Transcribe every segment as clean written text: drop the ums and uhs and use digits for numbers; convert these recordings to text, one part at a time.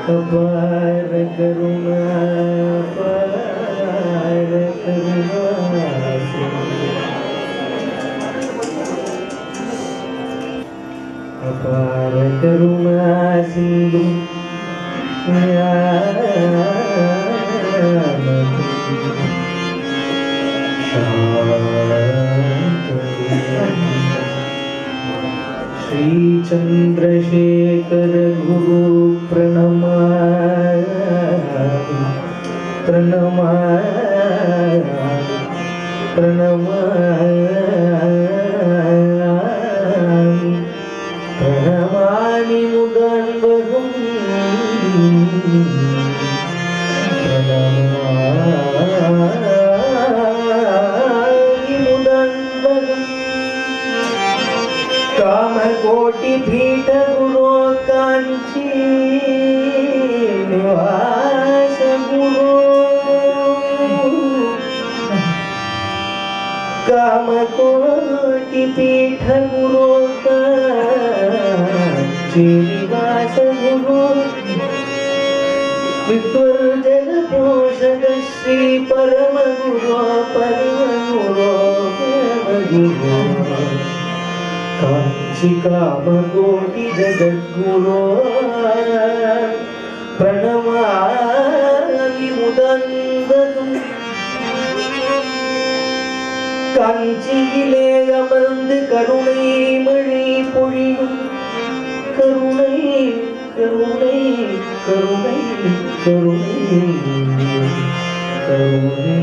अपार करुणा अपार करुणा सिंधु श्री चंद्रशेखर गुरु प्रणमामि प्रणमामि प्रणमामि प्रणमामि मुदान्वहम् प्रणमामि मुदान्वहम् कामकोटि पीठ गुरो कांची निवास गुरो कामकोटि पीठ गुरो कांची निवास गुरो विद्वर्जन पोषक श्री परम गुरो कांची कामकोटि जगद्गुरो प्रणमामि मुदान्वहम् कांचिயிலே அமர்ந்து கருணை மழை பொழியும் கருணை கருணை கருணை கருணை கருணை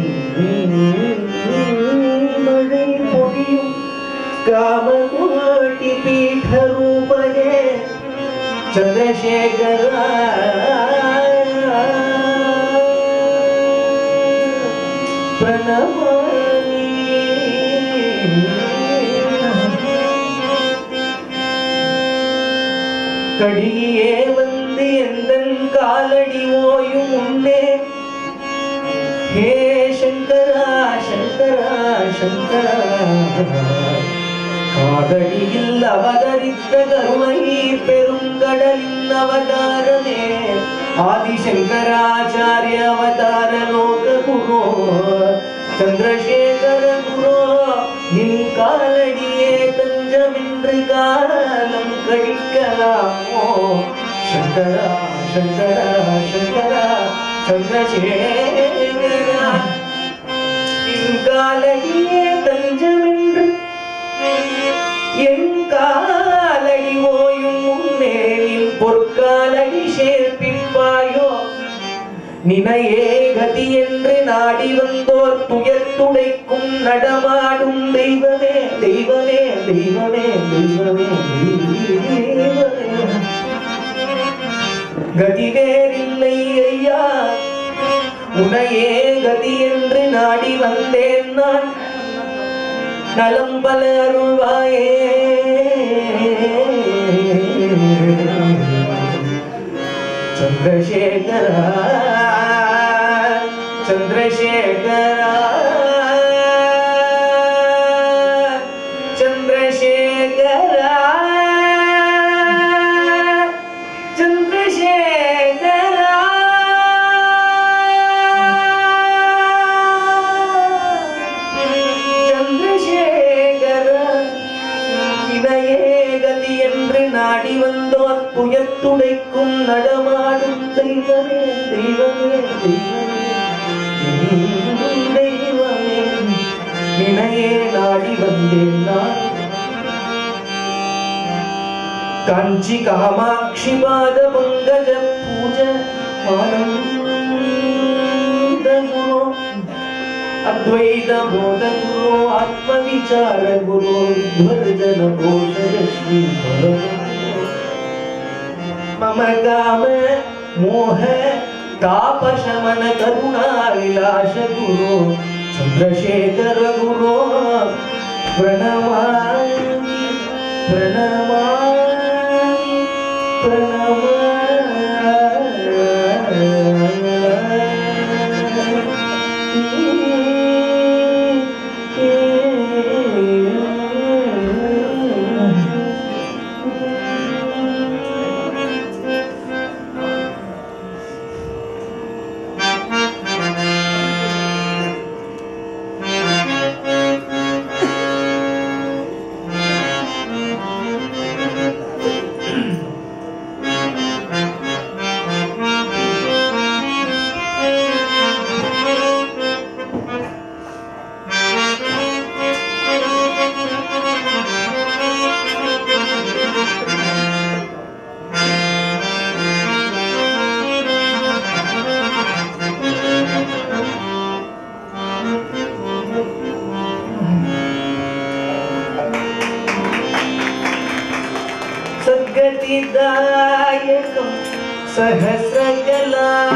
மழை பொழியும் कामकोटि पीठ रूपये चंद्रशेखर प्रणमामि कडिये वंदे एंदन कालडी ओयुम मुन्ने हे शंकरा शंकरा शंकरा காதடியில் அவதரித்த கருணை பெருங்கடலின் அவதாரமே ஆதிசங்கராச்சாரிய அவதார லோக குரு சந்திரசேகர குரு நின் காலடியே தஞ்சமின்றி காலம் கழிக்கலாமோ சங்கரா சங்கரா சங்கரா சந்திரசேகரா நின் காலடியே தஞ்சமின்றி என் காலடி ஓயும் முன்னே நின் பொற்காலடி சேர்ப்பிப்பாயோ நினையே கதி என்று நாடி வந்தோர் துயர் துடைக்கும் நடமாடும் தெய்வமே தெய்வமே தெய்வமே தெய்வமே தெய்வமே கதி வேறில்லை ஐயா உனையே கதி என்று நாடி வந்தேன் நான் நலம் பல அருள்வாயே சந்திரசேகரா சந்திரசேகரா சந்திரசேகரா சந்திரசேகரா நாடி வந்தோர் புயத்துடைக்கும் நடமாடும் தெய்வமே தெய்வமே தெய்வமே தெய்வமே நினையே நாடி வந்தேன் நான் காஞ்சி காமாட்சி பாத பங்கஜ பூஜ ஆனந்த குரு अद्वैत बोध गुरु आत्म विचार गुरु विध्वर्जन घोषय श्री मम काम मोह ताप शमन करुणा विलास गुरु चंद्रशेखर गुरु प्रणमामि प्रणमामि प्रणमामि सहस्रकलाधरं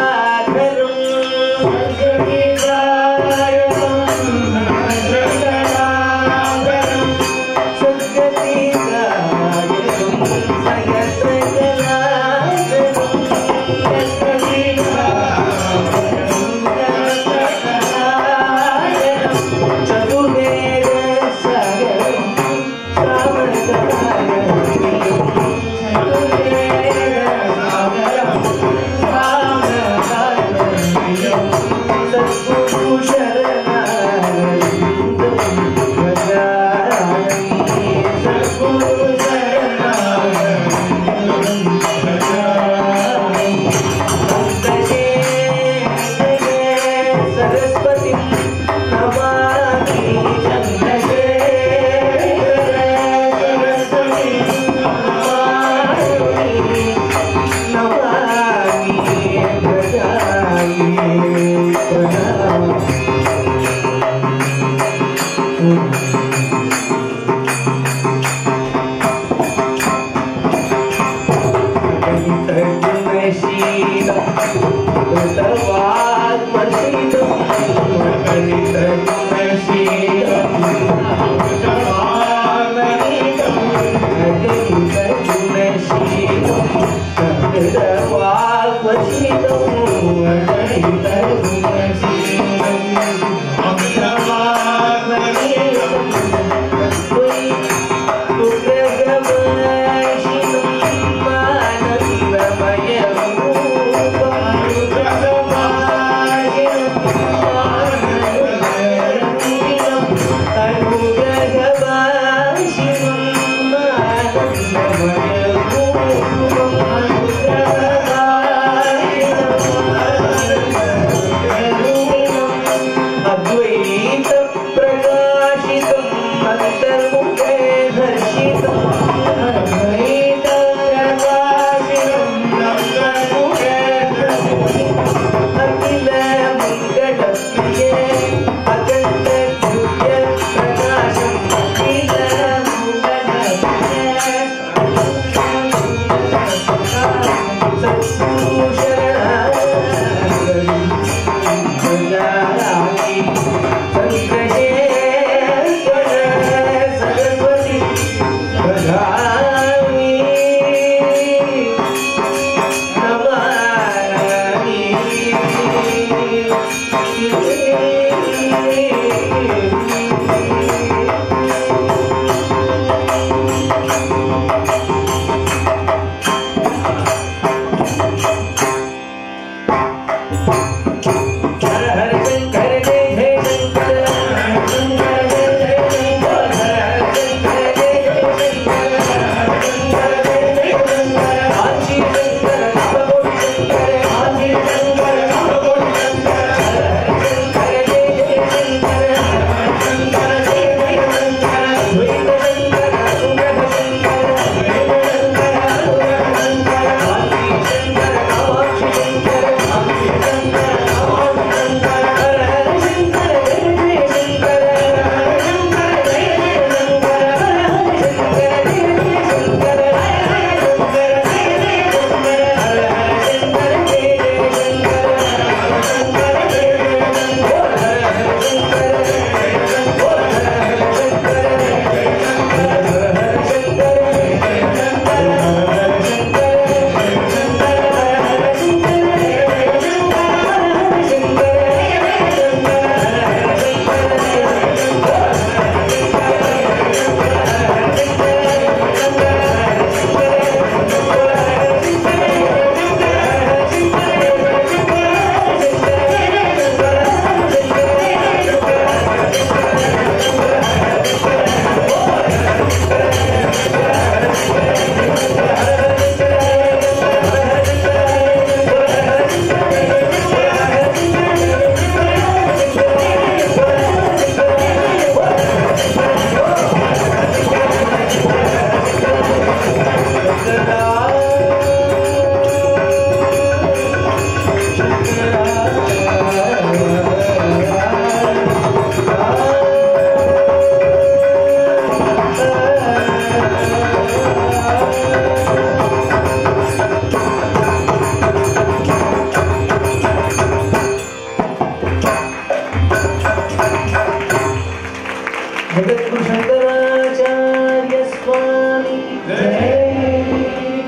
जगद्गुरु शंकराचार्य स्वामी जय,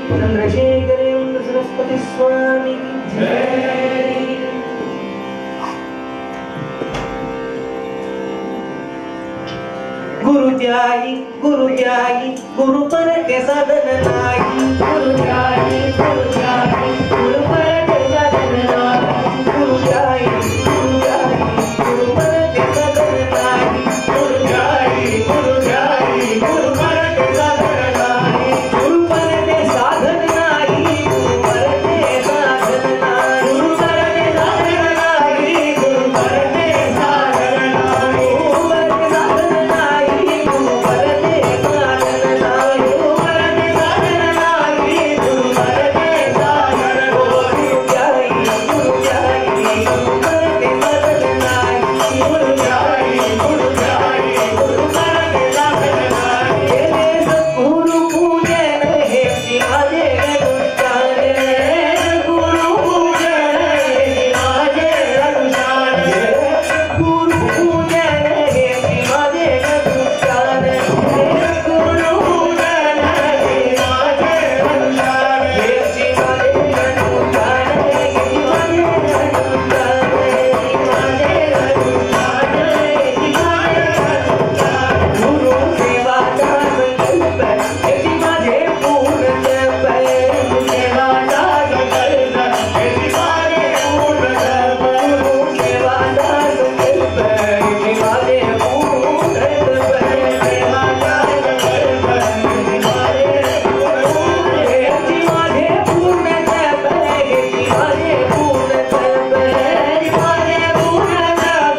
चंद्रशेखरेंद्र सरस्वती स्वामी जय। गुरु त्यागी गुरु पर के साधन नाई, गुरु त्यागी गुरु पर के साधन नाई, गुरु त्यागी गुरु पर के साधन नाई, गुरु त्यागी गुरु पर के साधन नाई, गुरु पर के साधन नाई, गुरु पर के साधन नाई, गुरु पर के साधन नाई, गुरु पर के साधन नाई, गुरु पर के साधन नाई, गुरु पर के साधन नाई, गुरु पर के साधन नाई, गुरु पर के साधन गुरु त्यागी गुरु पर के साधन नाई, गुरु त्यागी गुरु पर के साधन नाई। हे सद्गुरु पूजन हे शिवाजे अनुष्ठान, गुरु पूजन हे शिवाजे अनुष्ठान, गुरु पूजन हे शिवाजे अनुष्ठान, गुरु पूजन हे शिवाजे अनुष्ठान, हे शिवाजे अनुष्ठान, हे शिवाजे अनुष्ठान, हे शिवाजे अनुष्ठान, हे शिवाजे अनुष्ठान। गुरु सेवा का संकल्प हे शिवाजे पूर्ण जप, गुरु सेवा का संकल्प हे शिवाजे पूर्ण जप, गुरु सेवा का संकल्प हे शिवाजे पूर्ण जप, सेवा का संकल्प हे शिवाजे पूर्ण जप, हे शिवाजे पूर्ण जप, हे शिवाजे पूर्ण जप,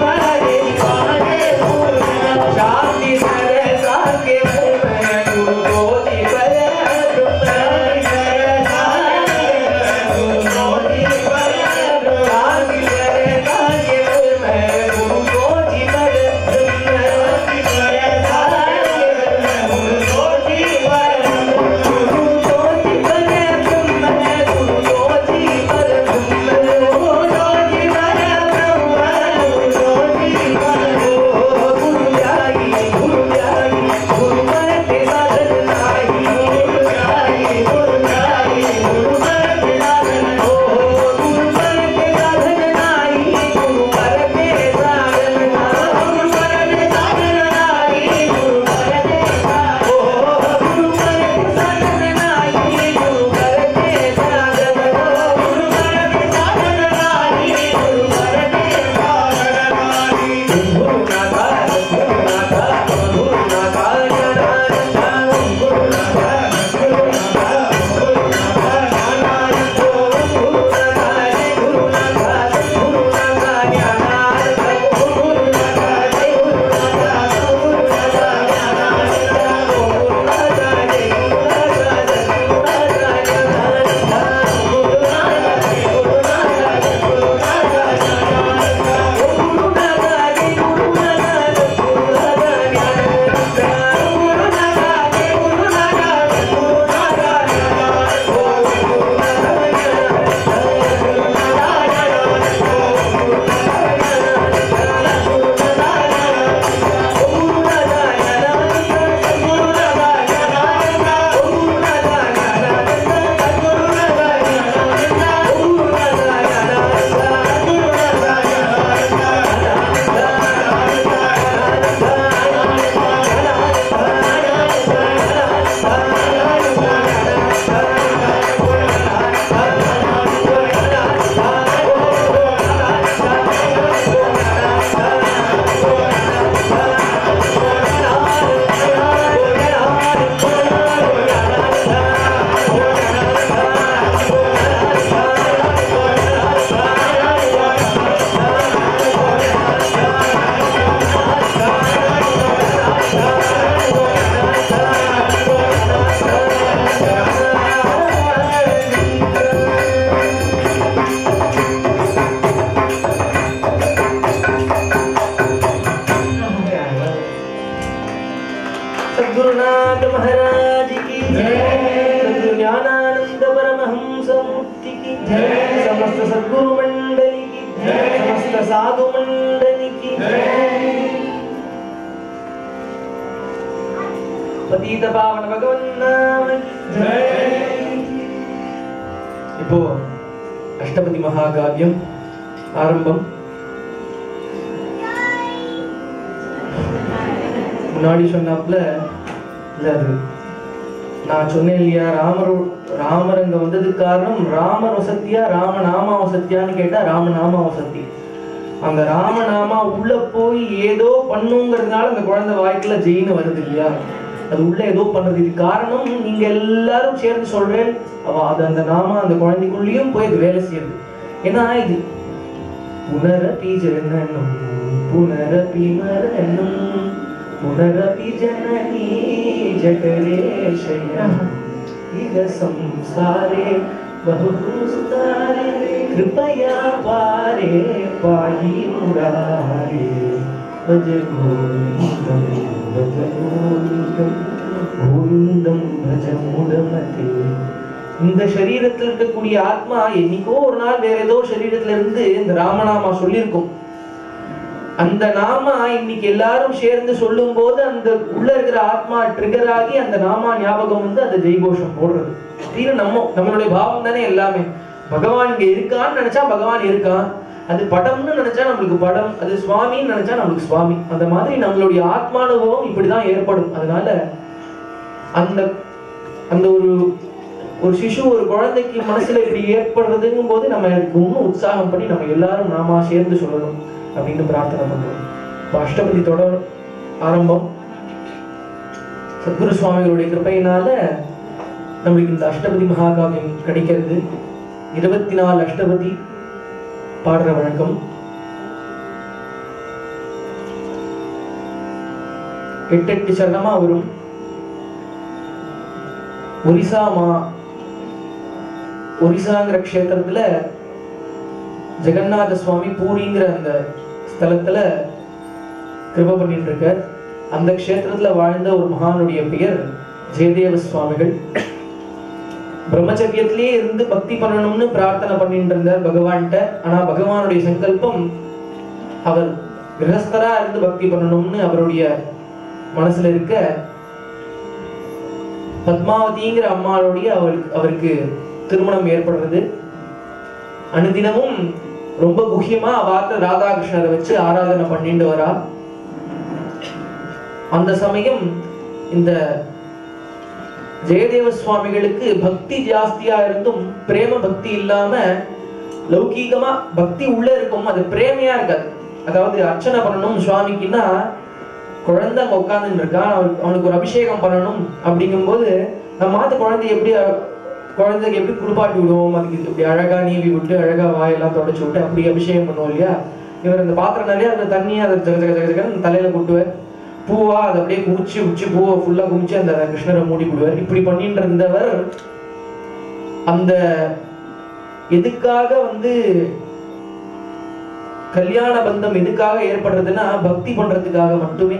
हे शिवाजे पूर्ण जप। शांति सरसा के गुरु ज्योति पर ब्रह्म, सरसा गुरु ज्योति पर ब्रह्म, शांति सरसा के गुरु ज्योति पर ब्रह्म, शांति सरसा गुरु ज्योति पर ब्रह्म, गुरु ज्योति पर ब्रह्म, गुरु ज्योति पर ब्रह्म, गुरु ज्योति पर ब्रह्म, गुरु ज्योति पर गुरु त्यागी गुरु पर के साधन नाई, गुरु त्यागी गुरु पर के साधन, गुरु पर के साधन नाई, गुरु पर के साधन नाई, गुरु पर के साधन नाई, गुरु पर के साधन, गुरु पर के साधन नाई, गुरु पर के साधन, गुरु पर के साधन नाई, गुरु पर के साधन नाई। गुरुनाथा गुरुनाथा गुरुनाथा ज्ञानानंद, गुरुनाथा गुरुनाथा गुरुनाथा ज्ञानानंद, गुरुनाथा गुरुनाथा गुरुनाथा ज्ञानानंद, गुरुनाथा गुरुनाथा गुरुनाथा ज्ञानानंद, गुरुनाथा गुरुनाथा ज्ञानानंद, सद्गुरुनाथ महाराज की जय, सद्गुरु ज्ञानानंद परमहंस मूर्ति की जय, समस्त सद्गुरु मंडली की जय, समस्त साधु मंडली की जय। பதீத பாவன பகவன் நாம ஜெய். இப்போ அஷ்டபதி மகாகாவியம் ஆரம்பம். முன்னாடி சொன்னாப்ல இல்ல, அது நான் சொன்னேன் இல்லையா, ராமர் அங்க வந்ததுக்கு காரணம் ராமர் வசத்தியா ராமநாமா வசத்தியான்னு கேட்டா ராமநாமா வசத்தி. அந்த ராமநாமா உள்ள போய் ஏதோ பண்ணுங்கிறதுனால அந்த குழந்தை வாய்க்குள்ள ஜெயின்னு வருது இல்லையா, அது உள்ள ஏதோ பண்றது. இது காரணம் நீங்க எல்லாரும் சேர்ந்து சொல்றேன், அது அந்த நாமா அந்த குழந்தைக்குள்ளேயும் போய் அது வேலை செய்யுது. ஏன்னா இது புனரபி ஜனனம் புனரபி மரணம் புனரபி ஜனனி ஜடரே சயம் இக சம்சாரே बहुस्तारे कृपया पारे पाहि मुरारे भज गोविंदम गोविंदम भज मुडमते. இந்த சரீரத்தில் இருக்கக்கூடிய ஆத்மா என்னைக்கோ ஒரு நாள் வேற ஏதோ சரீரத்துல இருந்து இந்த ராமநாமா சொல்லியிருக்கும். அந்த நாமா இன்னைக்கு எல்லாரும் சேர்ந்து சொல்லும் போது அந்த உள்ள இருக்கிற ஆத்மா ட்ரிகர் ஆகி அந்த நாமா ஞாபகம் வந்து அந்த ஜெய்கோஷம் போடுறது. நம்மளுடைய பாவம் தானே எல்லாமே. பகவான் இங்க இருக்கான்னு நினைச்சா பகவான் இருக்கான், அது படம்னு நினைச்சா நம்மளுக்கு படம், அது சுவாமின்னு நினைச்சா நம்மளுக்கு சுவாமி. அந்த மாதிரி நம்மளுடைய ஆத்மானுபவம் இப்படிதான் ஏற்படும். அதனால அந்த அந்த ஒரு சிசு ஒரு குழந்தைக்கு மனசுல இப்படி ஏற்படுறதுங்கும் போது நம்ம இன்னும் உற்சாகம் பண்ணி நம்ம எல்லாரும் நாமா சேர்ந்து சொல்லணும் அப்படின்னு பிரார்த்தனை பண்றோம். இப்போ அஷ்டபதி தொடர் ஆரம்பம். சத்குரு சுவாமிகளுடைய கிருபையினால நம்மளுக்கு இந்த அஷ்டபதி மகாகாவியம் கிடைக்கிறது. 24 அஷ்டபதி பாடுற வழக்கம். 8 சரணமா வரும். ஒரிசாங்கிற க்ஷேத்திரத்துல ஜெகநாத சுவாமி பூரிங்கிற அந்த ஸ்தலத்துல கிருபை பண்ணிட்டு இருக்கார். அந்த க்ஷேத்திரத்துல வாழ்ந்த ஒரு மகானுடைய பெயர் ஜெயதேவ சுவாமிகள். பிரம்மச்சரியத்திலேயே இருந்து பக்தி பண்ணணும்னு பிரார்த்தனை பண்ணிட்டு இருந்தார் பகவான்கிட்ட. ஆனா பகவானுடைய சங்கல்பம் அவர் கிரகஸ்தரா இருந்து பக்தி பண்ணணும்னு அவருடைய மனசுல இருக்க, பத்மாவதிங்கிற அம்மாளுடைய அவருக்கு திருமணம் ஏற்படுறது. அனுதினமும் ரொம்ப முக்கியமா அவாத்த ராதாகிருஷ்ணரை வச்சு ஆராதனை பண்ணிட்டு வரா. அந்த சமயம் இந்த ஜெயதேவ சுவாமிகளுக்கு பக்தி ஜாஸ்தியா இருந்தும் பிரேம பக்தி இல்லாம லௌகீகமா பக்தி உள்ள இருக்கும், அது பிரேமையா இருக்காது. அதாவது அர்ச்சனை பண்ணணும் சுவாமிக்குன்னா குழந்தை அங்க உட்கார்ந்துட்டு இருக்கான், அவனுக்கு ஒரு அபிஷேகம் பண்ணணும் அப்படிங்கும் போது நம்ம மாத்து குழந்தைக்கு எப்படி குளிப்பாட்டி விடுவோம், அதுக்கு இப்படி அழகா நீவி விட்டு அழகா வாயெல்லாம் தொடச்சு விட்டு அப்படி அபிஷேகம் பண்ணுவோம் இல்லையா. இவர் அந்த பாத்திரம் நிறைய அந்த தண்ணியை அதை ஜக ஜக ஜகன்னு தலையில கொட்டுவார். பூவா அதை அப்படியே குமிச்சு பூவை ஃபுல்லா குமிச்சு அந்த கிருஷ்ணரை மூடி விடுவார். இப்படி பண்ணிட்டு இருந்தவர் அந்த எதுக்காக கல்யாண பந்தம் எதுக்காக ஏற்படுறதுன்னா பக்தி பண்றதுக்காக மட்டுமே.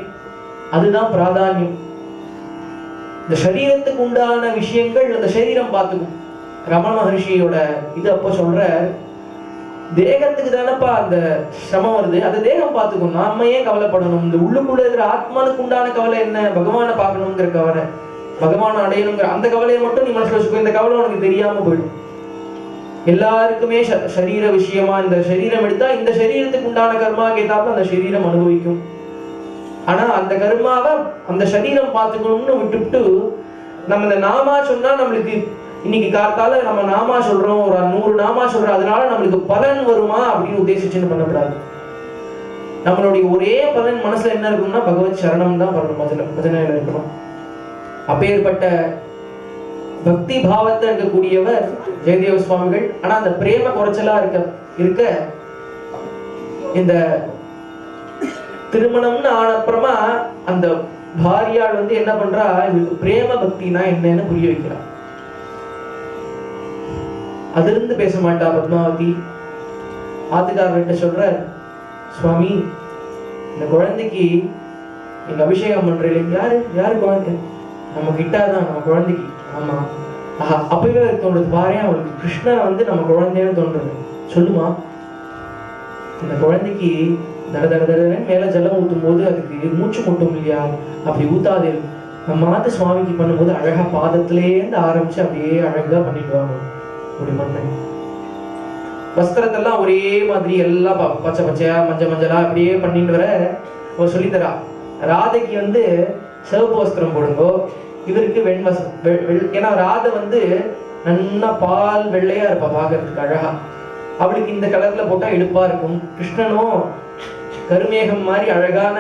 அதுதான் பிராதானியம். இந்த சரீரத்துக்கு உண்டான விஷயங்கள் அந்த சரீரம் பார்த்துக்கும். ரமண மகர்ஷியோட இது அப்ப சொல்ற, தேகத்துக்கு தானப்பா அந்த சிரமம் வருது, அந்த தேகம் பார்த்துக்கும், நாம ஏன் கவலைப்படணும்? இந்த உள்ளுக்குள்ள இருக்கிற ஆத்மானுக்கு உண்டான கவலை என்ன? பகவானை பார்க்கணுங்கிற கவலை, பகவானை அடையணுங்கிற அந்த கவலையை மட்டும் நீ மனசுல வச்சுக்கோ. இந்த கவலை உனக்கு தெரியாம போயிடும். எல்லாருக்குமே சரீர விஷயமா இந்த சரீரம் எடுத்தா இந்த சரீரத்துக்கு உண்டான கர்மா கேட்டாப்ப அந்த சரீரம் அனுபவிக்கும். ஆனா அந்த கர்மாவை அந்த சரீரம் பார்த்துக்கணும்னு விட்டுவிட்டு நம்ம இந்த நாமா சொன்னா நம்மளுக்கு இன்னைக்கு காத்தால நம்ம நாமா சொல்றோம், ஒரு 100 நாமா சொல்றோம், அதனால நம்மளுக்கு பலன் வருமா அப்படின்னு உத்தேசிச்சுன்னு பண்ணக்கூடாது. நம்மளுடைய ஒரே பலன் மனசுல என்ன இருக்கும்னா பகவத் சரணம் தான் பண்ணணும், பஜனையில இருக்கணும். அப்பேற்பட்ட பக்தி பாவத்தை இருக்கக்கூடியவர் ஜெயதேவ சுவாமிகள். ஆனா அந்த பிரேம குறைச்சலா இருக்க இந்த திருமணம்னு ஆன அப்புறமா அந்த பாரியாள் என்ன பண்றா, இவருக்கு பிரேம பக்தினா என்னன்னு புரிய வைக்கிறா. அதுல இருந்து பேச மாட்டா பத்மாவதி. ஆத்துக்காரர்கிட்ட சொல்ற, சுவாமி இந்த குழந்தைக்கு நீங்க அபிஷேகம் பண்றீங்க. யாரு குழந்தை? நம்ம கிட்டாதான், நம்ம குழந்தைக்கு. ஆமா, அப்பவே தோன்றது பாரு, அவளுக்கு கிருஷ்ணரை நம்ம குழந்தைன்னு தோன்றது. சொல்லுமா, இந்த குழந்தைக்கு தட தட தடன்னு மேல ஜலம் ஊத்தும் போது அதுக்கு மூச்சு முட்டும் இல்லையா, அப்படி ஊத்தாது. நம்ம மாத்து சுவாமிக்கு பண்ணும்போது அழகா பாதத்திலேருந்து ஆரம்பிச்சு அப்படியே அழகா பண்ணிட்டு வாங்க. அப்படி பண்ண வஸ்திரத்தெல்லாம் ஒரே மாதிரி எல்லாம் பச்சை பச்சையா மஞ்சளா அப்படியே பண்ணிட்டு வர அவர் சொல்லித்தரா. ராதைக்கு வந்து சிவப்பு வஸ்திரம் போடுங்கோ, இவருக்கு ஏன்னா ராதை வந்து நல்லா பால் வெள்ளையா இருப்பா பாக்குறதுக்கு அழகா. அவளுக்கு இந்த கலர்ல போட்டா எடுப்பா இருக்கும். கிருஷ்ணனும் கருமேகம் மாதிரி அழகான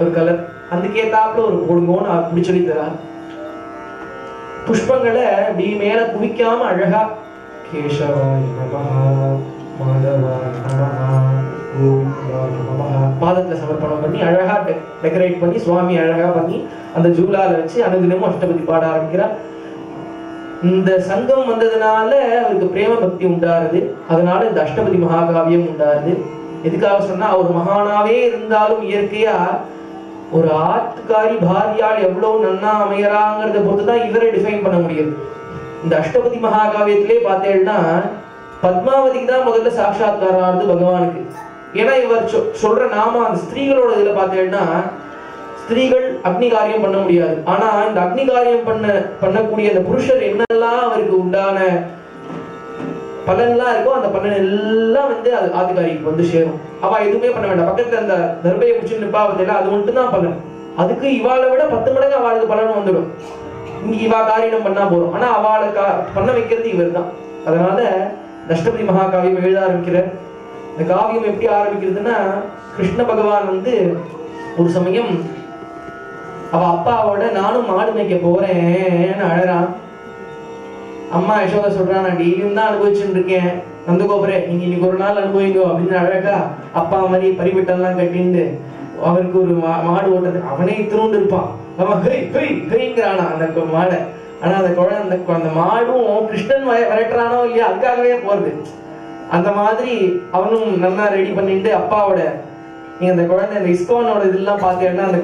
ஒரு கலர், அதுக்கேத்தாப்புல ஒரு போடுங்கோன்னு அப்படி சொல்லி தரா. புஷ்பங்களை அப்படி மேல குவிக்காம அழகா கேசவாய நமஹ மாதவாய நமஹ கோவிந்தாய நமஹ பாதத்துல சமர்ப்பணம் பண்ணி அழகா டெக்கரேட் பண்ணி சுவாமி அழகா பண்ணி அந்த ஜூலால வச்சு அனுதினமும் அஷ்டபதி பாட ஆரம்பிக்கிறார். இந்த சங்கம் வந்ததுனால அவருக்கு பிரேம பக்தி உண்டாருது. அதனால இந்த அஷ்டபதி மகாகாவியம் உண்டாருது. எதுக்காக சொன்னா அவர் மகானாவே இருந்தாலும் இயற்கையா ஒரு ஆத்துக்காரி பாரியால் எவ்வளவு நன்னா அமையறாங்கிறத பொறுத்துதான் இவரை டிஃபைன் பண்ண முடியுது. இந்த அஷ்டபதி மகாகாவியத்திலே பார்த்தேன்னா பத்மாவதிக்கு தான் முதல்ல சாட்சாத்காரம் ஆனது பகவானுக்கு. ஏன்னா இவர் சொல்ற நாம அந்த ஸ்திரீகளோட இதுல பார்த்தேன்னா ஸ்திரீகள் அக்னி காரியம் பண்ண முடியாது. ஆனா இந்த அக்னி காரியம் பண்ணக்கூடிய அந்த புருஷர் என்னெல்லாம் அவருக்கு உண்டான பலன்லாம் இருக்கோ அந்த பலன் எல்லாம் வந்து அது ஆதிகாரிக்கு வந்து சேரும். அவ எதுவுமே பண்ண வேண்டாம். பக்கத்துல அந்த தர்பையை பிடிச்சி நிப்பா பார்த்தீங்களா, அது மட்டும் தான் பலன். அதுக்கு இவாளை விட 10 மடங்கு அவளுக்கு பலன் வந்துடும். இங்க இவா காரியம் பண்ணா போறோம், ஆனா அவளை பண்ண வைக்கிறது இவர் தான். அதனால அஷ்டபதி மகாகாவியம் எழுத ஆரம்பிக்கிறார். இந்த காவியம் எப்படி ஆரம்பிக்கிறதுன்னா, கிருஷ்ண பகவான் வந்து ஒரு சமயம் அவ அப்பாவோட நானும் மாடு மேய்க்க போறேன்னு அழறான். அம்மா யசோதா சொல்றான், நான் டெய்லியும் தான் அனுபவிச்சுட்டு இருக்கேன், நந்தகோபுரே நீங்க இன்னைக்கு ஒரு நாள் அனுபவிங்கோ அப்படின்னு அழகா அப்பா மாதிரி பரிவிட்டெல்லாம் கட்டிண்டு அவருக்கு ஒரு மாடு ஓட்டுறது. அவனே திருண்டு இருப்பான், அவன் ஹெய்ங்கிறானா அந்த மாடை. ஆனா அந்த குழந்தை அந்த மாடும் கிருஷ்ணன் விரட்டுறானோ இல்லையா அதுக்காகவே போறது. அந்த மாதிரி அவனும் நல்லா ரெடி பண்ணிட்டு அப்பாவோட நீங்க அந்த குழந்தை இந்த இஸ்கோனோட இதெல்லாம் பார்த்தீங்கன்னா அந்த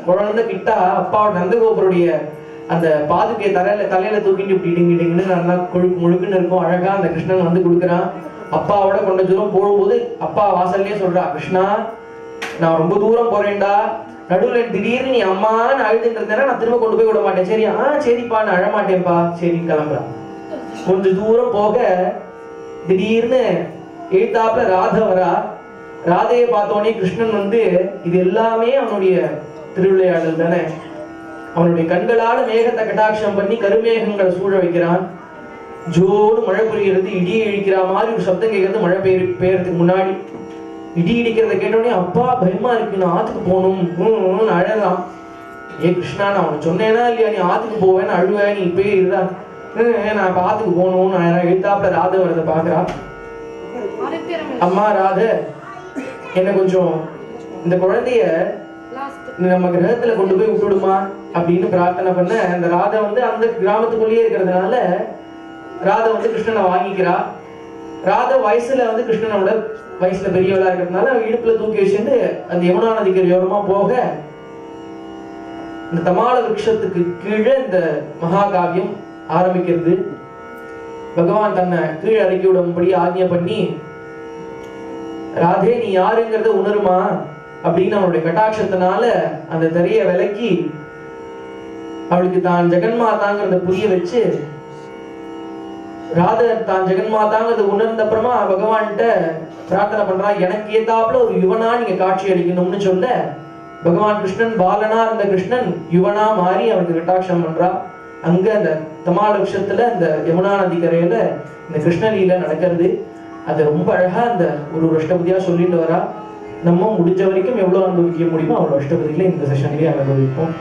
குழந்தை கிட்ட அப்பாவோட நந்தகோபுருடைய அந்த பாதுகையை தலையில தூக்கிட்டு இப்படி இடிங்கிட்டு நல்லா கொழுக்கு முழுக்குன்னு இருக்கும். அழகா அந்த கிருஷ்ணன் வந்து கொடுக்குறான். அப்பாவோட கொண்ட தூரம் போகும்போது அப்பா வாசல்லே சொல்றா, கிருஷ்ணா நான் ரொம்ப தூரம் போறேன்டா, நடுவுல திடீர்னு நீ அம்மான்னு அழுதுட்டு இருந்தேன்னா நான் திரும்ப கொண்டு போய் விட மாட்டேன். சரி சரிப்பா நான் அழமாட்டேன்ப்பா, சரி கிளம்புறான். கொஞ்சம் தூரம் போக திடீர்னு எழுத்தாப்புல ராதை வரா. ராதையை பார்த்தோடனே கிருஷ்ணன் வந்து இது எல்லாமே அவனுடைய திருவிளையாடல் தானே. அவனுடைய கண்களால மேகத்தை கட்டாட்சம் பண்ணி கருமேகங்களை சூழ வைக்கிறான். ஜோடு மழை பெய்கிறது, இடியை இடிக்கிற மாதிரி ஒரு சப்தம் கேட்கறது. மழை பெய்யறதுக்கு முன்னாடி இடி இடிக்கிறத கேட்டோடனே அப்பா பயமா இருக்கு, நான் ஆத்துக்கு போகணும் அழறான். ஏ கிருஷ்ணா நான் அவனை சொன்னேனா இல்லையா, நீ ஆத்துக்கு போவேன்னு அழுவேன், நீ இப்பயே இருந்தா நான் இப்ப ஆத்துக்கு போகணும்னு எழுத்தாப்புல ராதை வரத பாக்குறா. அம்மா ராதை என்ன கொஞ்சம் இந்த குழந்தைய நம்ம கிரகத்துல கொண்டு போய் விட்டுடுமா அப்படின்னு பிரார்த்தனை பண்ண. அந்த ராதை வந்து அந்த கிராமத்துக்குள்ளேயே இருக்கிறதுனால ராதை வந்து கிருஷ்ணனை வாங்கிக்கிறா. ராதை வயசுல வந்து கிருஷ்ணனோட வயசுல பெரியவளா இருக்கிறதுனால இடுப்புல தூக்கி வச்சுட்டு அந்த யமுனா நதிக்கரையோரமா போக இந்த தமால விருட்சத்துக்கு கீழே இந்த மகாகாவியம் ஆரம்பிக்கிறது. பகவான் தன்னை கீழே இறக்கி விடும்படி ஆக்ஞை பண்ணி, ராதே நீ யாருங்கிறத உணருமா அப்படின்னு அவனுடைய கட்டாட்சத்தினால அந்த திரைய விலக்கி அவளுக்கு தான் ஜெகன்மாதாங்கிறத புரிய வச்சு, ராதை தான் ஜெகன்மாதாங்கிறத உணர்ந்த அப்புறமா பகவான்கிட்ட பிரார்த்தனை பண்றா, எனக்கு ஏத்தாப்புல ஒரு யுவனா நீங்க காட்சி அளிக்கணும்னு சொல்ல பகவான் கிருஷ்ணன் பாலனா இருந்த கிருஷ்ணன் யுவனா மாறி அவனுக்கு கட்டாட்சம் பண்றா. அங்க அந்த தமால விஷயத்துல இந்த யமுனா நதி கரையில இந்த கிருஷ்ணலீல நடக்கிறது. அது ரொம்ப அழகா அந்த ஒரு அஷ்டபதியா சொல்லிட்டு வரா. நம்ம முடிஞ்ச வரைக்கும் எவ்வளவு அனுபவிக்க முடியுமோ அவ்வளவு அஷ்டபதியில இந்த செஷன்லயே அனுபவிப்போம்.